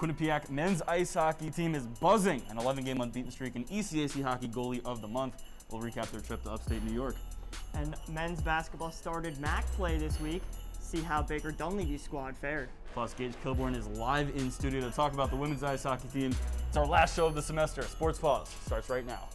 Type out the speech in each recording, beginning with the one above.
Quinnipiac men's ice hockey team is buzzing an 11-game unbeaten streak in ECAC Hockey Goalie of the Month. We'll recap their trip to upstate New York. And men's basketball started MAC play this week. See how Baker Dunleavy's squad fared. Plus, Gage Kilborn is live in studio to talk about the women's ice hockey team. It's our last show of the semester. Sports Paws starts right now.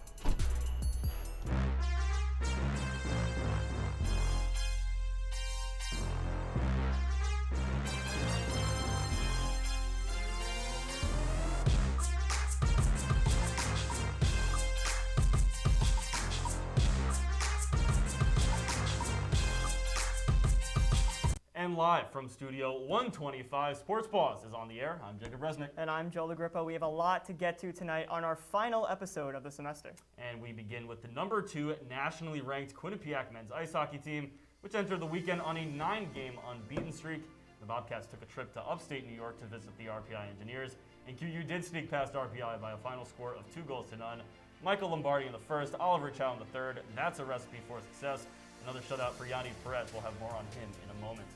And live from Studio 125, Sports Paws is on the air. I'm Jacob Resnick. And I'm Joel Agrippa. We have a lot to get to tonight on our final episode of the semester. And we begin with the number 2 nationally ranked Quinnipiac men's ice hockey team, which entered the weekend on a 9-game unbeaten streak. The Bobcats took a trip to upstate New York to visit the RPI Engineers, and QU did sneak past RPI by a final score of 2-0. Michael Lombardi in the first, Oliver Chow in the third. That's a recipe for success. Another shutout for Janine Perez. We'll have more on him in a moment.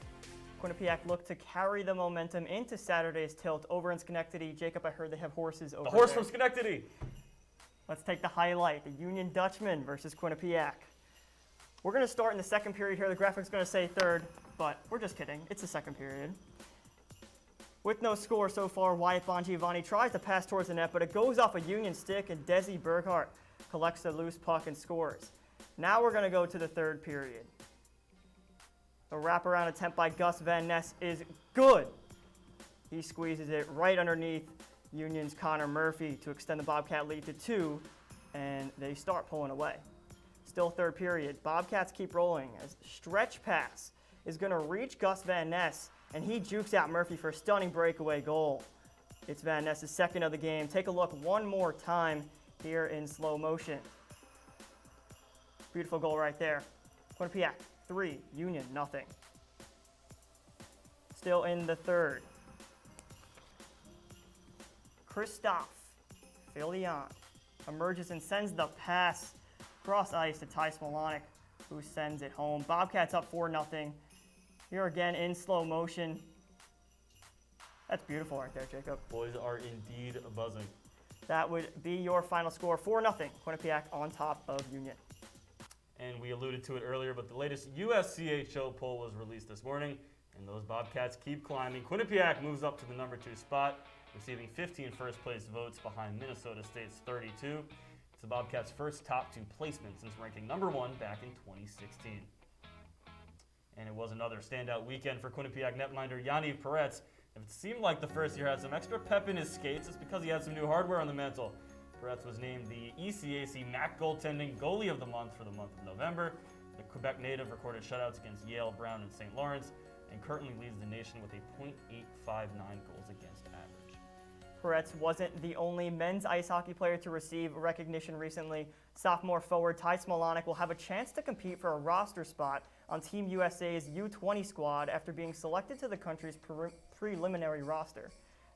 Quinnipiac looked to carry the momentum into Saturday's tilt over in Schenectady. Jacob, I heard they have horses over there. The horse from Schenectady. Let's take the highlight, the Union Dutchman versus Quinnipiac. We're going to start in the second period here. The graphic's going to say third, but we're just kidding. It's the second period. With no score so far, Wyatt Bongiovanni tries to pass towards the net, but it goes off a Union stick, and Desi Burkhart collects the loose puck and scores. Now we're going to go to the third period. The wraparound attempt by Gus Van Ness is good. He squeezes it right underneath Union's Connor Murphy to extend the Bobcat lead to 2, and they start pulling away. Still third period. Bobcats keep rolling as stretch pass is going to reach Gus Van Ness, and he jukes out Murphy for a stunning breakaway goal. It's Van Ness' second of the game. Take a look one more time here in slow motion. Beautiful goal right there. Quinnipiac 3, Union nothing. Still in the third. Christophe Filion emerges and sends the pass cross ice to Ty Smolonic, who sends it home. Bobcats up 4-0. Here again in slow motion. That's beautiful right there, Jacob. Boys are indeed buzzing. That would be your final score, 4-0. Quinnipiac on top of Union. And we alluded to it earlier, but the latest USCHO poll was released this morning, and those Bobcats keep climbing. Quinnipiac moves up to the number 2 spot, receiving 15 first-place votes behind Minnesota State's 32. It's the Bobcats' first top 2 placement since ranking number 1 back in 2016. And it was another standout weekend for Quinnipiac netminder Janine Perez. If it seemed like the first year had some extra pep in his skates, it's because he had some new hardware on the mantle. Perez was named the ECAC MAC goaltending goalie of the month for the month of November. The Quebec native recorded shutouts against Yale, Brown, and St. Lawrence, and currently leads the nation with a .859 goals against average. Perez wasn't the only men's ice hockey player to receive recognition recently. Sophomore forward Ty Smolonic will have a chance to compete for a roster spot on Team USA's U20 squad after being selected to the country's preliminary roster.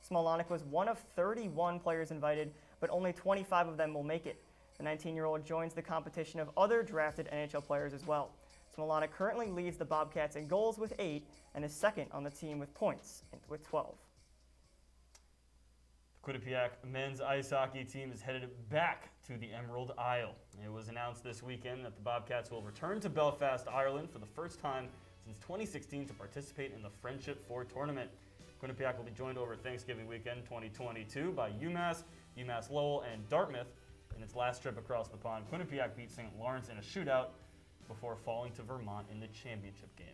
Smolonic was one of 31 players invited, but only 25 of them will make it. The 19-year-old joins the competition of other drafted NHL players as well. Smolonic currently leads the Bobcats in goals with 8 and is second on the team with points with 12. The Quinnipiac men's ice hockey team is headed back to the Emerald Isle. It was announced this weekend that the Bobcats will return to Belfast, Ireland for the first time since 2016 to participate in the Friendship 4 tournament. Quinnipiac will be joined over Thanksgiving weekend 2022 by UMass Lowell, and Dartmouth. In its last trip across the pond, Quinnipiac beat St. Lawrence in a shootout before falling to Vermont in the championship game.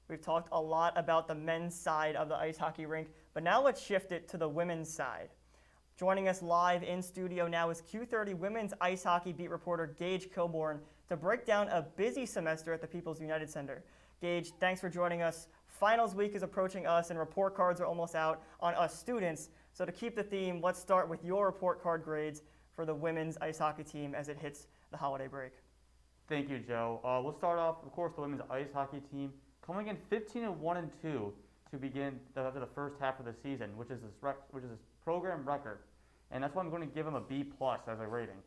We've talked a lot about the men's side of the ice hockey rink, but now let's shift it to the women's side. Joining us live in studio now is Q30 women's ice hockey beat reporter Gage Kilborn to break down a busy semester at the People's United Center. Gage, thanks for joining us. Finals week is approaching us and report cards are almost out on us students. So to keep the theme, let's start with your report card grades for the women's ice hockey team as it hits the holiday break. Thank you, Joe. We'll start off, of course, the women's ice hockey team coming in 15-1-2 to begin after the first half of the season, which is this program record, and that's why I'm going to give them a B+ as a rating.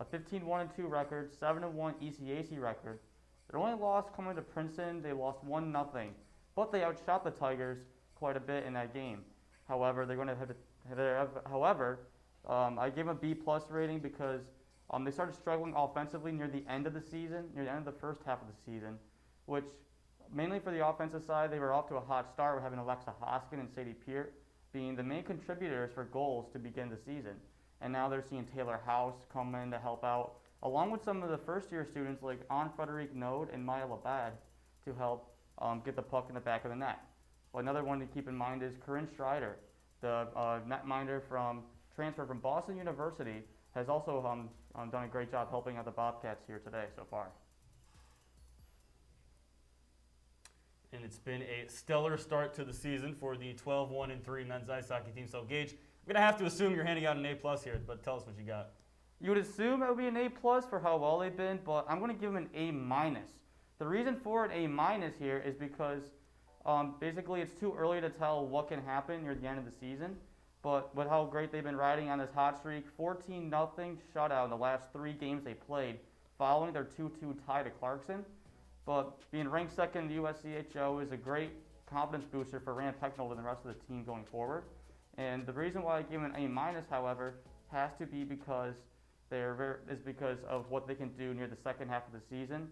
A 15-1-2 record, 7-1 ECAC record. Their only loss coming to Princeton, they lost 1-0, but they outshot the Tigers quite a bit in that game. However, they're going to have to. I gave them a B+ rating because they started struggling offensively near the end of the season, near the end of the first half of the season, which mainly for the offensive side, they were off to a hot start with having Alexa Hoskin and Sadie Peart being the main contributors for goals to begin the season. And now they're seeing Taylor House come in to help out, along with some of the first-year students like Anne Frederique Node and Maya Labad to help get the puck in the back of the net. Well, another one to keep in mind is Corinne Strider, the netminder transfer from Boston University, has also done a great job helping out the Bobcats here today so far. And it's been a stellar start to the season for the 12-1-3 men's ice hockey team. So, Gage, I'm going to have to assume you're handing out an A+ here, but tell us what you got. You would assume it would be an A+ for how well they've been, but I'm going to give them an A-. The reason for an A- here is because basically it's too early to tell what can happen near the end of the season. But with how great they've been riding on this hot streak, 14-0 shutout in the last 3 games they played, following their 2-2 tie to Clarkson. But being ranked second in the USCHO is a great confidence booster for Rand Pecknold and the rest of the team going forward. And the reason why I give them an A-, however, has to be because because of what they can do near the second half of the season.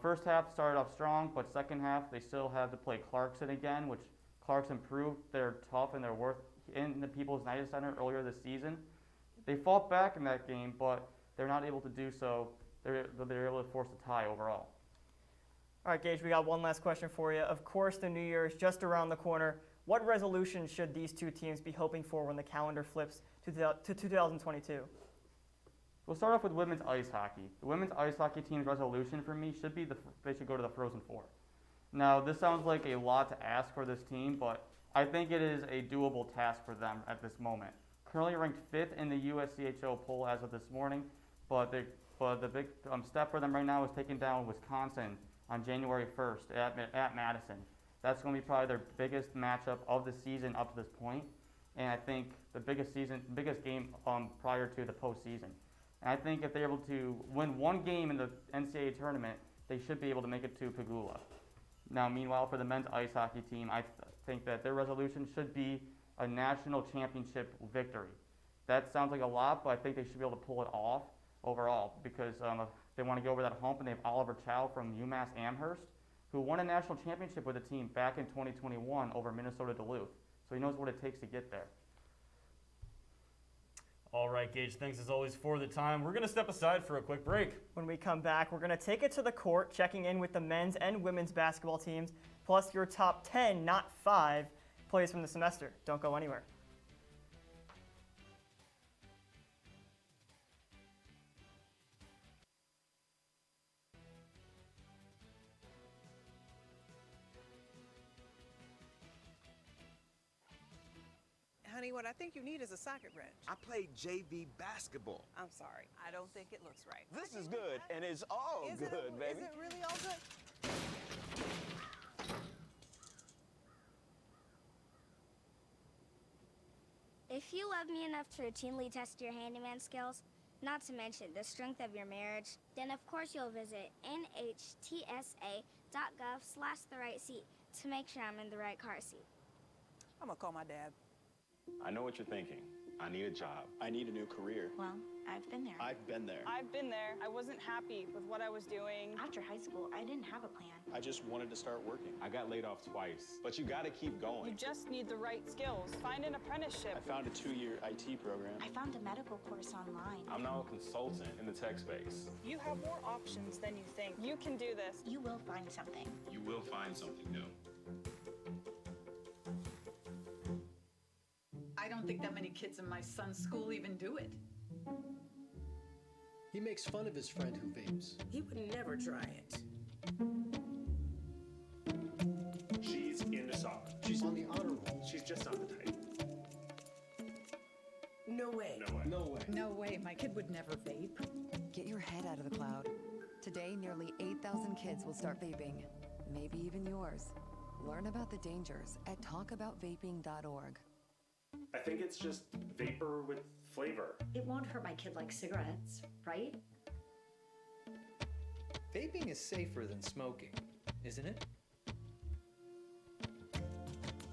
First half started off strong, but second half they still had to play Clarkson again, which Clarkson proved they're tough and they're worth in the People's United Center earlier this season. They fought back in that game, but they're not able to do so. They're able to force a tie overall. All right, Gage, we got one last question for you. Of course, the new year is just around the corner. What resolution should these two teams be hoping for when the calendar flips to 2022? We'll start off with women's ice hockey. The women's ice hockey team's resolution for me should be they should go to the Frozen Four. Now, this sounds like a lot to ask for this team, but I think it is a doable task for them at this moment. Currently ranked 5th in the USCHO poll as of this morning, but the big step for them right now is taking down Wisconsin on January 1st at Madison. That's going to be probably their biggest matchup of the season up to this point, and I think the biggest game prior to the postseason. And I think if they're able to win one game in the NCAA tournament, they should be able to make it to Pagula. Now, meanwhile, for the men's ice hockey team, I think that their resolution should be a national championship victory. That sounds like a lot, but I think they should be able to pull it off overall because they want to get over that hump, and they have Oliver Chow from UMass Amherst, who won a national championship with the team back in 2021 over Minnesota Duluth. So he knows what it takes to get there. All right, Gage, thanks as always for the time. We're going to step aside for a quick break. When we come back, we're going to take it to the court, checking in with the men's and women's basketball teams, plus your top 10, not 5, plays from the semester. Don't go anywhere. Honey, what I think you need is a socket wrench. I played JV basketball. I'm sorry. I don't think it looks right. This is good, and it's all good, baby. Is it really all good? If you love me enough to routinely test your handyman skills, not to mention the strength of your marriage, then of course you'll visit nhtsa.gov/therightseat to make sure I'm in the right car seat. I'm gonna call my dad. I know what you're thinking. I need a job. I need a new career. Well, I've been there. I've been there. I've been there. I wasn't happy with what I was doing. After high school, I didn't have a plan. I just wanted to start working. I got laid off twice, but you gotta keep going. You just need the right skills. Find an apprenticeship. I found a 2-year IT program. I found a medical course online. I'm now a consultant in the tech space. You have more options than you think. You can do this. You will find something. You will find something new. I don't think that many kids in my son's school even do it. He makes fun of his friend who vapes. He would never try it. She's into soccer. She's on the honor roll. She's just not the type. No way. No way. No way. No way, my kid would never vape. Get your head out of the cloud. Today, nearly 8,000 kids will start vaping, maybe even yours. Learn about the dangers at talkaboutvaping.org. I think it's just vapor with flavor. It won't hurt my kid like cigarettes, right? Vaping is safer than smoking, isn't it?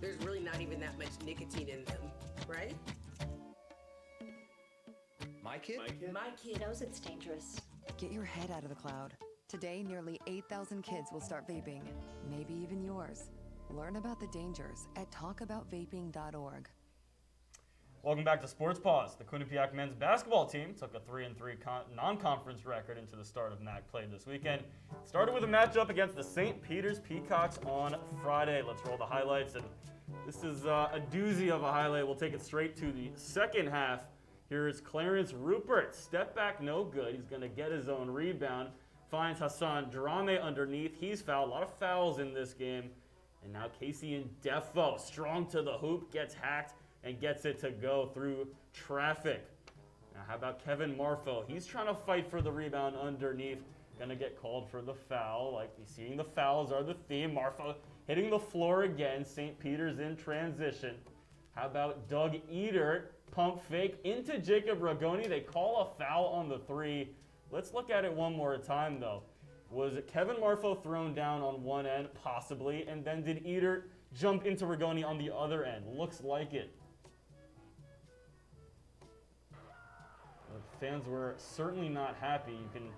There's really not even that much nicotine in them, right? My kid? My kid Knows it's dangerous. Get your head out of the cloud. Today, nearly 8,000 kids will start vaping, maybe even yours. Learn about the dangers at talkaboutvaping.org. Welcome back to Sports Paws. The Quinnipiac men's basketball team took a 3-3 non-conference record into the start of MAC play this weekend. Started with a matchup against the St. Peter's Peacocks on Friday. Let's roll the highlights. And this is a doozy of a highlight. We'll take it straight to the second half. Here is Clarence Rupert. Step back, no good. He's going to get his own rebound. Finds Hassan Drame underneath. He's fouled. A lot of fouls in this game. And now Casey Ndefo, strong to the hoop, gets hacked and gets it to go through traffic. Now how about Kevin Marfo? He's trying to fight for the rebound underneath. Gonna get called for the foul. Like you're seeing, the fouls are the theme. Marfo hitting the floor again. St. Peter's in transition. How about Doug Eater? Pump fake into Jacob Ragoni. They call a foul on the three. Let's look at it one more time though. Was Kevin Marfo thrown down on one end? Possibly. And then did Eater jump into Ragoni on the other end? Looks like it. The fans were certainly not happy. You can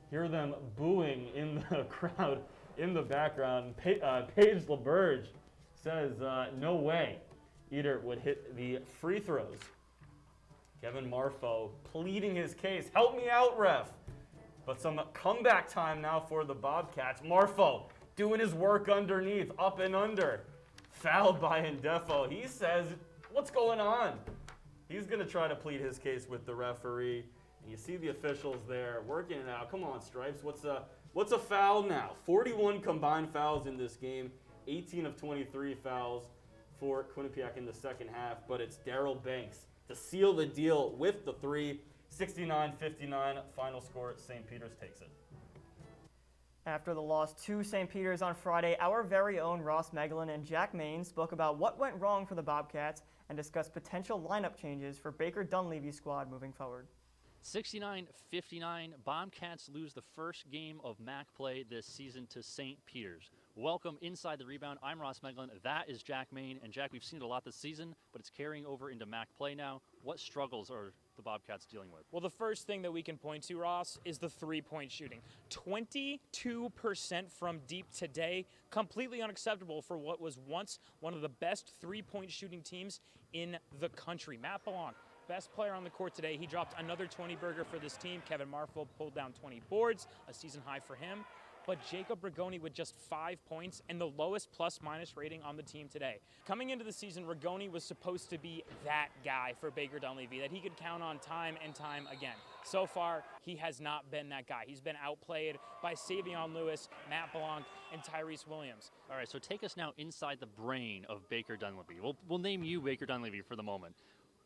hear them booing in the crowd in the background. Paige LaBerge says, no way Eater would hit the free throws. Kevin Marfo pleading his case. Help me out, ref. But some comeback time now for the Bobcats. Marfo doing his work underneath, up and under. Fouled by Ndefo. He says, what's going on? He's going to try to plead his case with the referee. And you see the officials there working it out. Come on, Stripes. What's a foul now? 41 combined fouls in this game. 18 of 23 fouls for Quinnipiac in the second half. But it's Daryl Banks to seal the deal with the three. 69-59 final score. St. Peter's takes it. After the loss to St. Peter's on Friday, our very own Ross Megalin and Jack Main spoke about what went wrong for the Bobcats and discussed potential lineup changes for Baker Dunleavy's squad moving forward. 69-59, Bobcats lose the first game of MAC play this season to St. Peter's. Welcome inside the rebound. I'm Ross Megalin. That is Jack Main. And Jack, we've seen it a lot this season, but it's carrying over into MAC play now. What struggles are the Bobcats dealing with? Well, the first thing that we can point to, Ross, is the three-point shooting. 22% from deep today, completely unacceptable for what was once one of the best three-point shooting teams in the country. Matt Belong, best player on the court today. He dropped another 20-burger for this team. Kevin Marfo pulled down 20 boards, a season high for him. But Jacob Ragoni with just 5 points and the lowest plus-minus rating on the team today. Coming into the season, Ragoni was supposed to be that guy for Baker Dunleavy that he could count on time and time again. So far, he has not been that guy. He's been outplayed by Savion Lewis, Matt Blanc, and Tyrese Williams. All right, so take us now inside the brain of Baker Dunleavy. We'll name you Baker Dunleavy for the moment.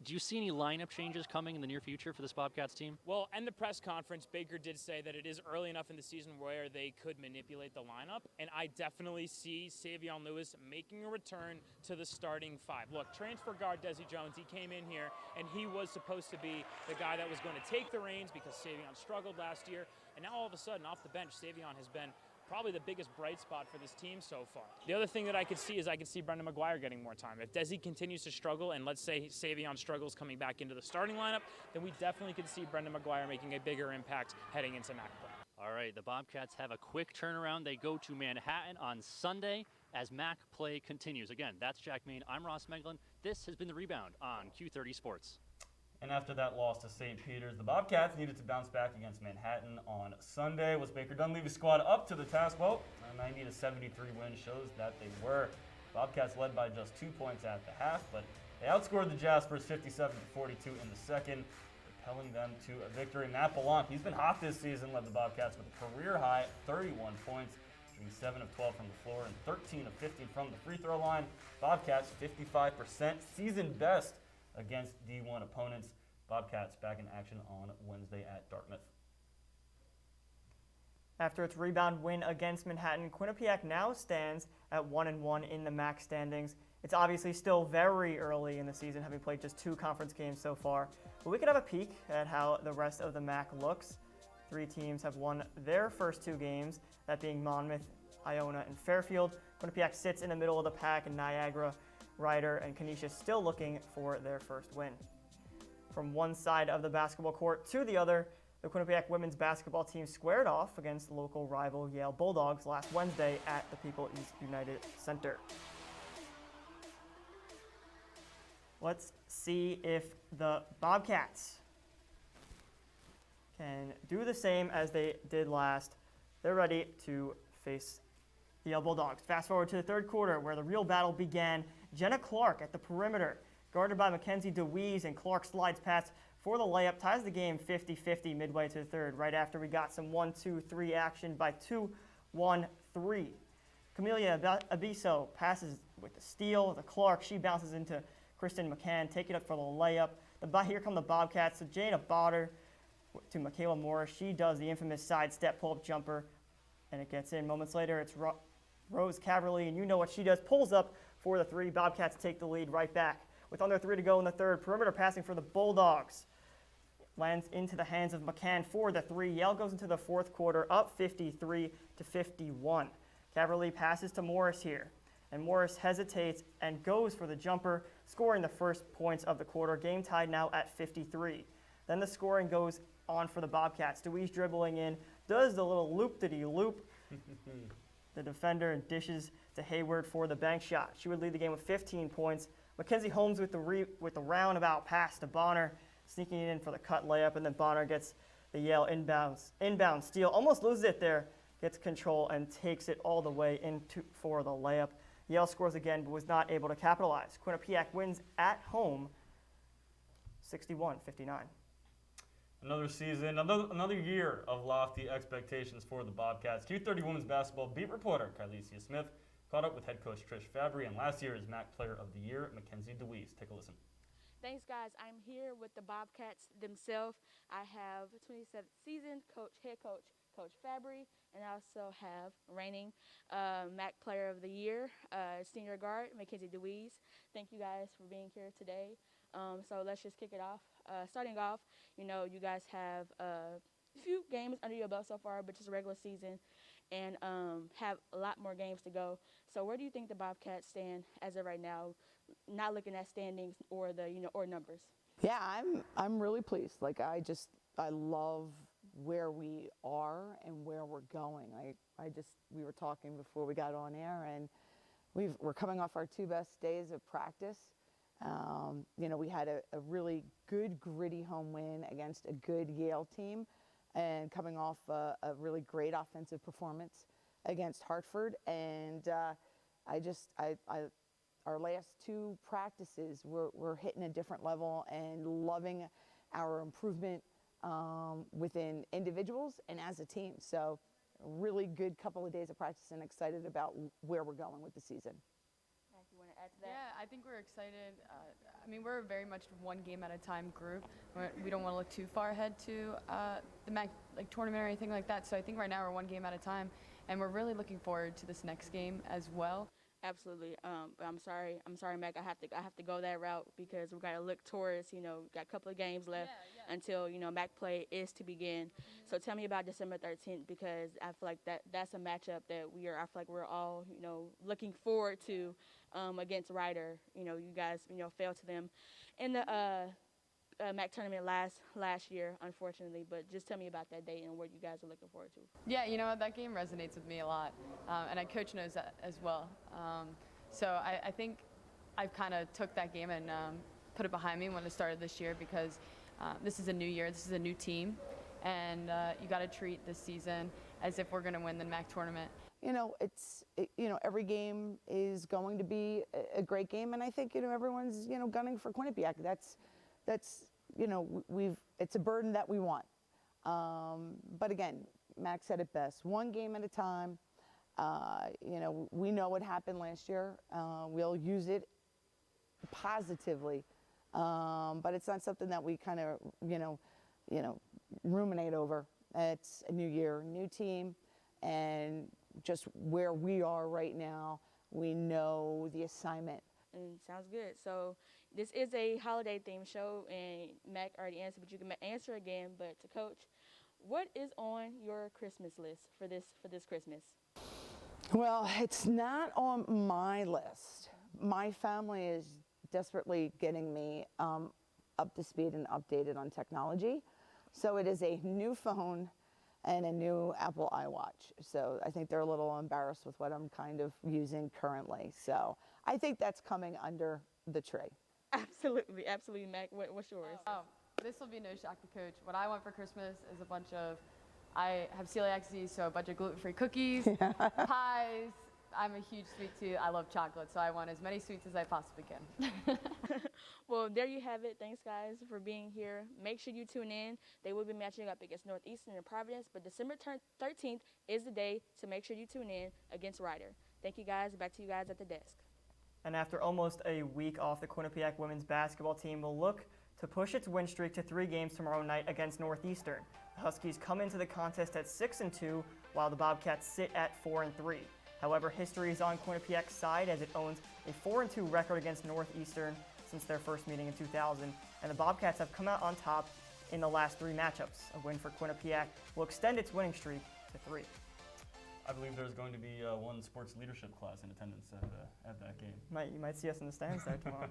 Do you see any lineup changes coming in the near future for this Bobcats team? Well, in the press conference, Baker did say that it is early enough in the season where they could manipulate the lineup, and I definitely see Savion Lewis making a return to the starting five. Look, transfer guard Desi Jones, he came in here, and he was supposed to be the guy that was going to take the reins because Savion struggled last year, and now all of a sudden, off the bench, Savion has been probably the biggest bright spot for this team so far. The other thing that I could see is I could see Brendan McGuire getting more time. If Desi continues to struggle, and let's say Savion struggles coming back into the starting lineup, then we definitely could see Brendan McGuire making a bigger impact heading into MAC play. All right, the Bobcats have a quick turnaround. They go to Manhattan on Sunday as MAC play continues. Again, that's Jack Main. I'm Ross Megalin. This has been The Rebound on Q30 Sports. And after that loss to St. Peter's, the Bobcats needed to bounce back against Manhattan on Sunday. Was Baker Dunleavy's squad up to the task? Well, a 90-73 win shows that they were. Bobcats led by just 2 points at the half, but they outscored the Jaspers 57-42 in the second, propelling them to a victory. Matt Blanc, he's been hot this season, led the Bobcats with a career-high 31 points, shooting 7 of 12 from the floor and 13 of 15 from the free throw line. Bobcats 55%, season best against D1 opponents. Bobcats back in action on Wednesday at Dartmouth. After its rebound win against Manhattan, Quinnipiac now stands at 1-1 in the MAC standings. It's obviously still very early in the season, having played just 2 conference games so far. But we could have a peek at how the rest of the MAC looks. 3 teams have won their first 2 games, that being Monmouth, Iona, and Fairfield. Quinnipiac sits in the middle of the pack, and Niagara Ryder and Canisius still looking for their first win. From one side of the basketball court to the other, the Quinnipiac women's basketball team squared off against local rival Yale Bulldogs last Wednesday at the People East United Center. Let's see if the Bobcats can do the same as they did last. They're ready to face the Yale Bulldogs. Fast forward to the third quarter where the real battle began. Jenna Clark at the perimeter, guarded by Mackenzie DeWeese, and Clark slides past for the layup, ties the game 50-50 midway to the third, right after we got some 1-2-3 action by 2-1-3. Camelia Abiso passes with the steal. The Clark, she bounces into Kristen McCann, take it up for the layup. Here come the Bobcats. So Jada Botter to Michaela Morris. She does the infamous side step pull-up jumper, and it gets in. Moments later, it's Rose Caverly, and you know what she does. Pulls up for the three. Bobcats take the lead right back. With under 3 to go in the third, perimeter passing for the Bulldogs lands into the hands of McCann for the three. Yale goes into the fourth quarter up 53-51. Caverly passes to Morris here, and Morris hesitates and goes for the jumper, scoring the first points of the quarter. Game tied now at 53. Then the scoring goes on for the Bobcats. DeWeese dribbling in, does the little loop-de-dee-loop. The defender dishes to Hayward for the bank shot. She would lead the game with 15 points. Mackenzie Holmes with the roundabout pass to Bonner, sneaking it in for the cut layup, and then Bonner gets the Yale inbound steal. Almost loses it there, gets control and takes it all the way for the layup. Yale scores again, but was not able to capitalize. Quinnipiac wins at home 61-59. Another season, another year of lofty expectations for the Bobcats. Q30 women's basketball beat reporter Kylesia Smith caught up with head coach Trish Fabry and last year's MAC Player of the Year, Mackenzie DeWeese. Take a listen. Thanks, guys. I'm here with the Bobcats themselves. I have 27th season head coach Fabry, and I also have reigning MAC Player of the Year, senior guard Mackenzie DeWeese. Thank you guys for being here today. So let's just kick it off. Starting off, you guys have a few games under your belt so far, but just a regular season, and have a lot more games to go. So where do you think the Bobcats stand as of right now, not looking at standings or the or numbers? Yeah, I'm really pleased. Like I love where we are and where we're going. We were talking before we got on air, and we're coming off our 2 best days of practice. We had a really good, gritty home win against a good Yale team, and coming off a really great offensive performance against Hartford. And our last 2 practices, we're hitting a different level and loving our improvement within individuals and as a team. So a really good couple of days of practice, and excited about where we're going with the season. You want to add to that? Yeah, I think we're excited. We're very much one game at a time group. We don't want to look too far ahead to the MAC tournament or anything like that. So I think right now we're one game at a time, and we're really looking forward to this next game as well. Absolutely. I'm sorry, Mac. I have to go that route because we got to look towards, got a couple of games left until MAC play is to begin. So tell me about December 13th, because I feel like that's a matchup that I feel like we're all looking forward to against Ryder. You guys failed to them in the MAC tournament last year, unfortunately. But just tell me about that date and what you guys are looking forward to. Yeah, that game resonates with me a lot, and Coach knows that as well. So I think I've kind of took that game and put it behind me when it started this year, because this is a new year, this is a new team, and you got to treat this season as if we're going to win the MAC tournament. Every game is going to be a great game, and I think everyone's gunning for Quinnipiac. That's it's a burden that we want. But again, Max said it best: one game at a time. We know what happened last year. We'll use it positively, but it's not something that we kind of ruminate over. It's a new year, new team, and just where we are right now, we know the assignment. Sounds good. So this is a holiday-themed show, and Mac already answered, but you can answer again. But to Coach, what is on your Christmas list for this Christmas? Well, it's not on my list, my family is desperately getting me up to speed and updated on technology. So it is a new phone and a new Apple iWatch. So I think they're a little embarrassed with what I'm kind of using currently. So I think that's coming under the tree. Absolutely, absolutely, Mac. What's yours? Oh, this will be no shock to Coach. What I want for Christmas is I have celiac disease, so a bunch of gluten-free cookies, pies. I'm a huge sweet tooth. I love chocolate, so I want as many sweets as I possibly can. Well, there you have it. Thanks, guys, for being here. Make sure you tune in. They will be matching up against Northeastern and Providence, but December 13th is the day to make sure you tune in against Ryder. Thank you, guys. Back to you guys at the desk. And after almost a week off, the Quinnipiac women's basketball team will look to push its win streak to 3 games tomorrow night against Northeastern. The Huskies come into the contest at 6-2, while the Bobcats sit at 4-3. However, history is on Quinnipiac's side as it owns a 4-2 record against Northeastern since their first meeting in 2000, and the Bobcats have come out on top in the last 3 matchups. A win for Quinnipiac will extend its winning streak to 3. I believe there's going to be one sports leadership class in attendance at that game. You might see us in the stands there tomorrow.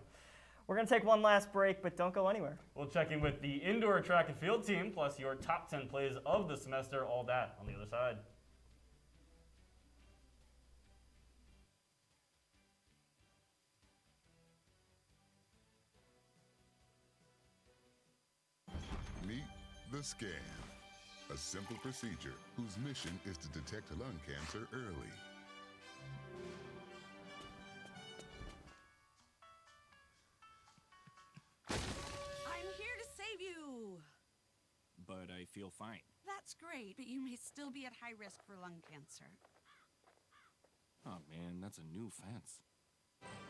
We're going to take one last break, but don't go anywhere. We'll check in with the indoor track and field team, plus your top 10 plays of the semester, all that on the other side. Meet the scan, a simple procedure whose mission is to detect lung cancer early. I'm here to save you. But I feel fine. That's great, but you may still be at high risk for lung cancer. Oh man, that's a new fence.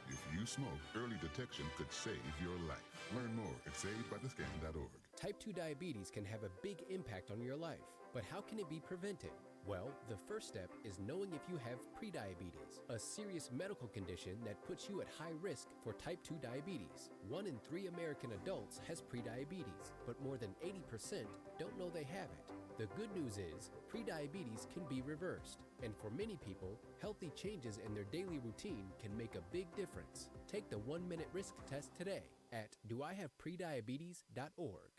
If you smoke, early detection could save your life. Learn more at savedbythescan.org. Type 2 diabetes can have a big impact on your life, but how can it be prevented? Well, the first step is knowing if you have prediabetes, a serious medical condition that puts you at high risk for type 2 diabetes. 1 in 3 American adults has prediabetes, but more than 80% don't know they have it. The good news is, prediabetes can be reversed, and for many people, healthy changes in their daily routine can make a big difference. Take the 1-minute risk test today at doihaveprediabetes.org.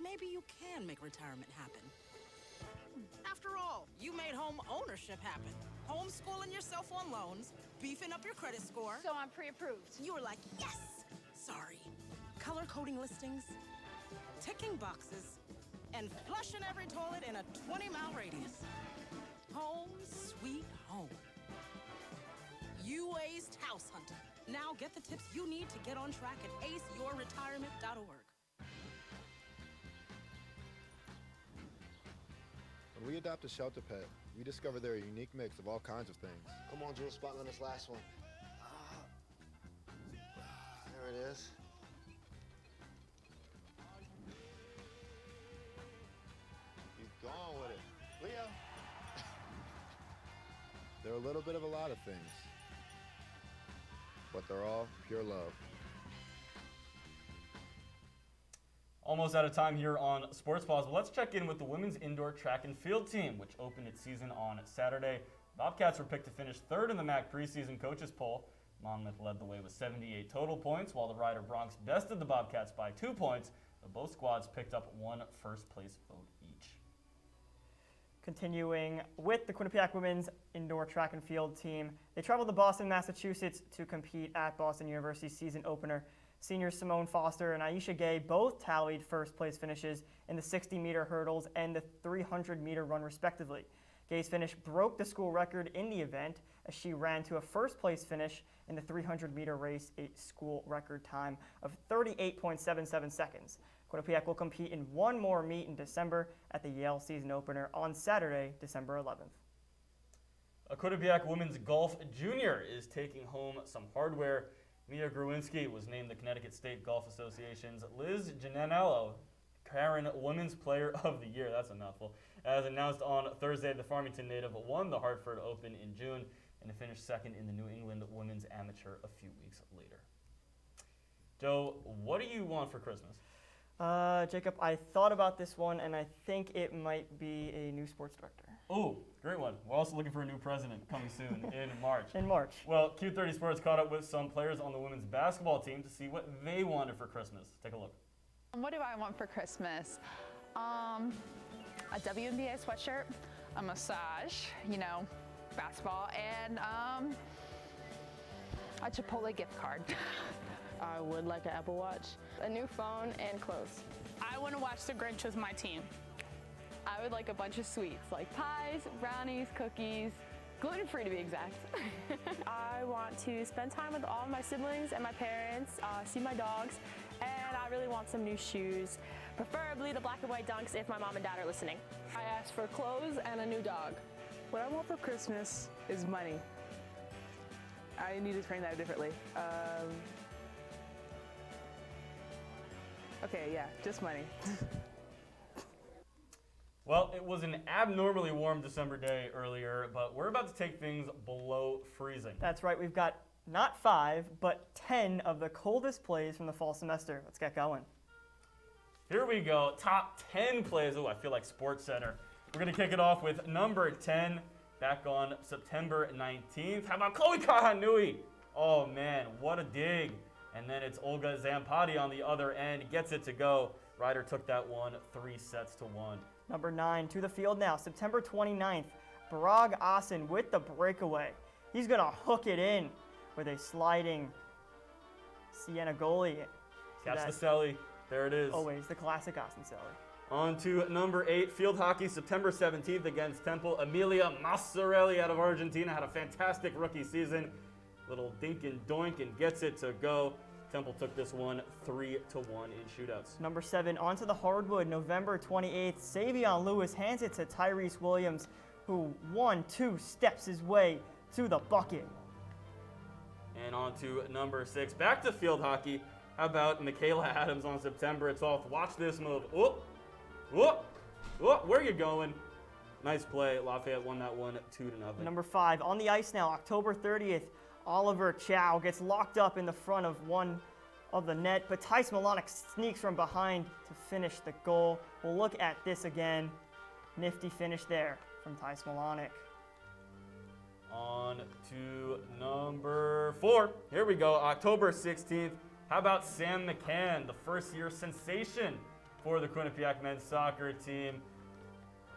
Maybe you can make retirement happen. After all, you made home ownership happen. Homeschooling yourself on loans, beefing up your credit score. So I'm pre-approved. You were like, yes! Sorry. Color coding listings, ticking boxes, and flushing every toilet in a 20-mile radius. Home sweet home. You aced house hunting. Now get the tips you need to get on track at aceyourretirement.org. When we adopt a shelter pet, we discover they're a unique mix of all kinds of things. Come on, Jules, spot on this last one. There it is. Keep going with it. Leo. They're a little bit of a lot of things, but they're all pure love. Almost out of time here on Sports Paws, but let's check in with the women's indoor track and field team, which opened its season on Saturday. Bobcats were picked to finish 3rd in the MAC preseason coaches poll. Monmouth led the way with 78 total points, while the Ryder Bronx bested the Bobcats by 2 points, but both squads picked up 1 first-place vote each. Continuing with the Quinnipiac women's indoor track and field team, they traveled to Boston, Massachusetts to compete at Boston University's season opener. Seniors Simone Foster and Aisha Gay both tallied first-place finishes in the 60-meter hurdles and the 300-meter run, respectively. Gay's finish broke the school record in the event as she ran to a first-place finish in the 300-meter race, a school record time of 38.77 seconds. Quinnipiac will compete in one more meet in December at the Yale season opener on Saturday, December 11th. A Quinnipiac women's golf junior is taking home some hardware. Mia Gruinski was named the Connecticut State Golf Association's Liz Giannello Karen Women's Player of the Year. That's a mouthful. As announced on Thursday, the Farmington native won the Hartford Open in June and finished 2nd in the New England Women's Amateur a few weeks later. Joe, what do you want for Christmas? Jacob, I thought about this one, and I think it might be a new sports director. Oh, great one. We're also looking for a new president coming soon in March. In March. Well, Q30 Sports caught up with some players on the women's basketball team to see what they wanted for Christmas. Take a look. What do I want for Christmas? A WNBA sweatshirt, a massage, basketball, and a Chipotle gift card. I would like an Apple Watch, a new phone, and clothes. I want to watch The Grinch with my team. I would like a bunch of sweets, like pies, brownies, cookies, gluten-free to be exact. I want to spend time with all of my siblings and my parents, see my dogs, and I really want some new shoes, preferably the black and white Dunks if my mom and dad are listening. I asked for clothes and a new dog. What I want for Christmas is money. I need to frame that differently. Okay, yeah, just money. Well, it was an abnormally warm December day earlier, but we're about to take things below freezing. That's right. We've got not 5, but 10 of the coldest plays from the fall semester. Let's get going. Here we go. Top 10 plays. Oh, I feel like Sports Center. We're going to kick it off with number 10, back on September 19th. How about Chloe Kahanui? Oh, man, what a dig. And then it's Olga Zampati on the other end. Gets it to go. Ryder took that one 3-1. Number 9, to the field now, September 29th. Parag Asen with the breakaway. He's going to hook it in with a sliding Sienna goalie. Catch the celly. There it is. Always the classic Asen celly. On to number 8, field hockey, September 17th against Temple. Emilia Massarelli out of Argentina had a fantastic rookie season. Little dink and doink and gets it to go. Temple took this one 3-1 in shootouts. Number 7, onto the hardwood, November 28th. Savion Lewis hands it to Tyrese Williams, who 1-2 steps his way to the bucket. And on to number 6, back to field hockey. How about Michaela Adams on September 12th? Watch this move. Whoop, whoop, whoop. Where you going? Nice play. Lafayette won that one 2-0. Number 5, on the ice now, October 30th. Oliver Chow gets locked up in the front of one of the net, but Tice Milonic sneaks from behind to finish the goal. We'll look at this again. Nifty finish there from Tice Milonic. On to number 4. Here we go, October 16th. How about Sam McCann, the first-year sensation for the Quinnipiac men's soccer team?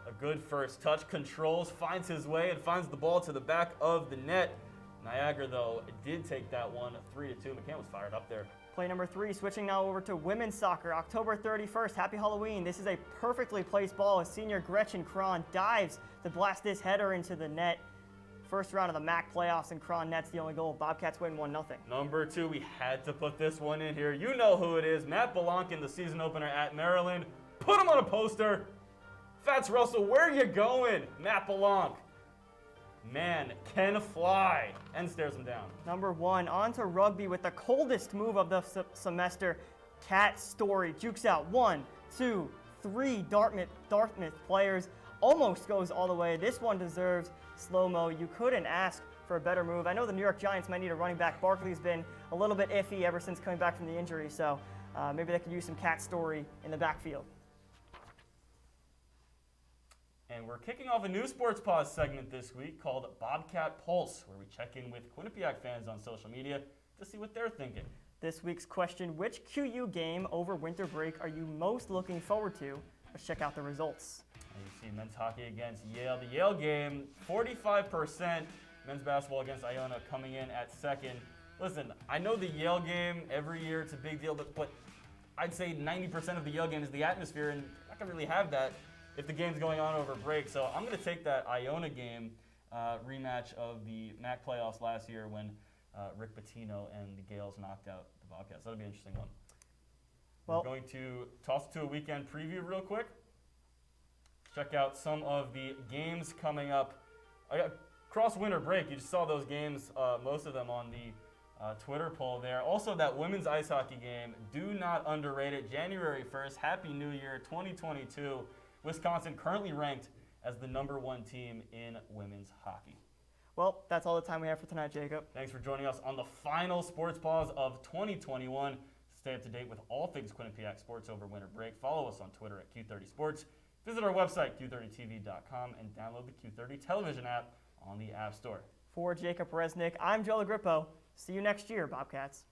A good first touch, controls, finds his way, and finds the ball to the back of the net. Niagara, though, did take that one 3-2. McCann was fired up there. Play number 3, switching now over to women's soccer, October 31st. Happy Halloween. This is a perfectly placed ball as senior Gretchen Cron dives to blast this header into the net. First round of the MAC playoffs, and Cron nets the only goal. Bobcats win 1-0. Number 2, we had to put this one in here. You know who it is. Matt Belanc in the season opener at Maryland. Put him on a poster. Fats Russell, where you going? Matt Belanc. Man can fly, and stares him down. Number 1, on to rugby with the coldest move of the semester. Cat Story jukes out 1, 2, 3 Dartmouth players. Almost goes all the way. This one deserves slow-mo. You couldn't ask for a better move. I know the New York Giants might need a running back. Barkley's been a little bit iffy ever since coming back from the injury, so maybe they could use some Cat Story in the backfield. And we're kicking off a new Sports Paws segment this week called Bobcat Pulse, where we check in with Quinnipiac fans on social media to see what they're thinking. This week's question, which QU game over winter break are you most looking forward to? Let's check out the results. And you see men's hockey against Yale. The Yale game, 45%. Men's basketball against Iona coming in at second. Listen, I know the Yale game, every year it's a big deal, but I'd say 90% of the Yale game is the atmosphere, and I can really have that if the game's going on over break. So I'm going to take that Iona game rematch of the MAC playoffs last year when Rick Pitino and the Gales knocked out the Bobcats. That'll be an interesting one. Well, we're going to toss it to a weekend preview real quick. Check out some of the games coming up. Cross winter break, you just saw those games, most of them on the Twitter poll there. Also, that women's ice hockey game, do not underrate it. January 1st, Happy New Year 2022. Wisconsin currently ranked as the #1 team in women's hockey. Well, that's all the time we have for tonight, Jacob. Thanks for joining us on the final Sports Paws of 2021. stay up to date with all things Quinnipiac sports over winter break, follow us on Twitter at Q30 Sports. Visit our website, q30tv.com, and download the Q30 television app on the App Store. For Jacob Resnick, I'm Joe Agrippo. See you next year, Bobcats.